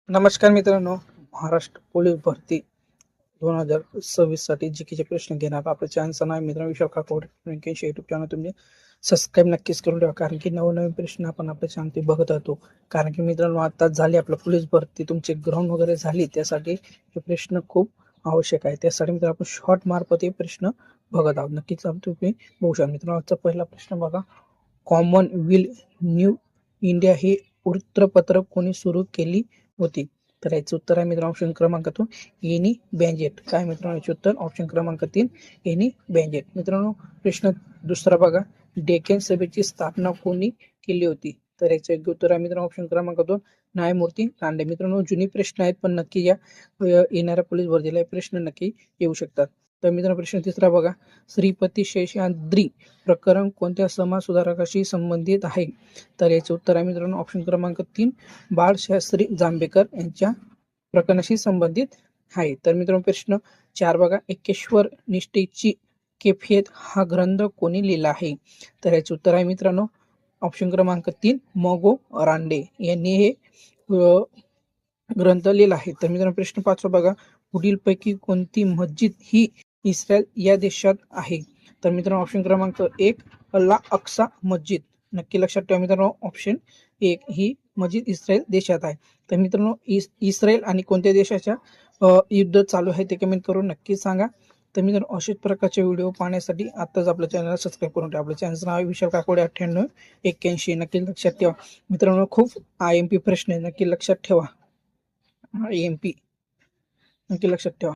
नमस्कार मित्रांनो, महाराष्ट्र पोलीस भरती 2026 साठी जीकेचे प्रश्न घेणार आपल्या चॅनलचं नाव मित्रांनो विशाल काकोड युट्यूब चॅनल तुम्ही सबस्क्राईब नक्कीच करून ठेवा, कारण की नवनवीन प्रश्न आपण आपल्या चॅनलवर बघत राहतो. कारण की मित्रांनो आता झाली आपलं पोलीस भरती, तुमचे ग्राउंड वगैरे झाली, त्यासाठी हे प्रश्न खूप आवश्यक आहे. त्यासाठी मित्रांनो आपण शॉर्ट मार्फत हे प्रश्न बघत आहोत. नक्कीच तुम्ही बघू शकता. मित्रांनो आजचा पहिला प्रश्न बघा, कॉमनवेल्थ न्यू इंडिया हे वृत्तपत्र कोणी सुरू केली होती? तर याचं उत्तर आहे मित्रांनो ऑप्शन क्रमांक 2 एनी बेंजेट. काय मित्रांनो याचे उत्तर ऑप्शन क्रमांक 3 एनी बेंजेट. मित्रांनो प्रश्न दुसरा बघा, डेक्कन सभेची स्थापना कोणी केली होती? तर याचं योग्य उत्तर आहे मित्रांनो ऑप्शन क्रमांक 2 न्यायमूर्ती रानडे. मित्रांनो जुनी प्रश्न आहेत, पण नक्की या येणाऱ्या पोलीस भरतीला प्रश्न नक्की येऊ शकतात. तर मित्रांनो प्रश्न तिसरा बघा, श्रीपती शेषाद्री प्रकरण कोणत्या समाज सुधारकाशी संबंधित आहे? तर याचे उत्तर आहे मित्रांनो ऑप्शन क्रमांक 3 बाळशास्त्री जांभेकर यांच्या प्रकरणाशी संबंधित आहे. तर मित्रांनो प्रश्न 4 बघा, एकेश्वर निष्ठेची कैफियत हा ग्रंथ कोणी लिहिला आहे? तर याचे उत्तर आहे मित्रांनो ऑप्शन क्रमांक 3 म.गो. रानडे यांनी हे ग्रंथ लिहिला आहे. तर मित्रांनो प्रश्न 5 बघा, पुढीलपैकी कोणती मस्जिद ही इस्रायल या देशात आहे? तर मित्रांनो ऑप्शन क्रमांक 1 अल्ला अक्सा मस्जिद. नक्की लक्षात ठेवा मित्रांनो, ऑप्शन 1 ही मस्जिद इस्रायल देशात आहे. तर मित्रांनो इस्रायल आणि कोणत्या देशाच्या युद्ध चालू आहे ते कमेंट करून नक्की सांगा. तर मित्रांनो अशाच प्रकारचे व्हिडिओ पाहण्यासाठी आताच आपल्या चॅनलला सबस्क्राईब करून ठेवा. आपल्या चॅनलचं नाव विशाल काकोडे 9881. नक्की लक्षात ठेवा मित्रांनो, खूप IMP प्रश्न आहे, नक्की लक्षात ठेवा. IMP नक्की लक्षात ठेवा.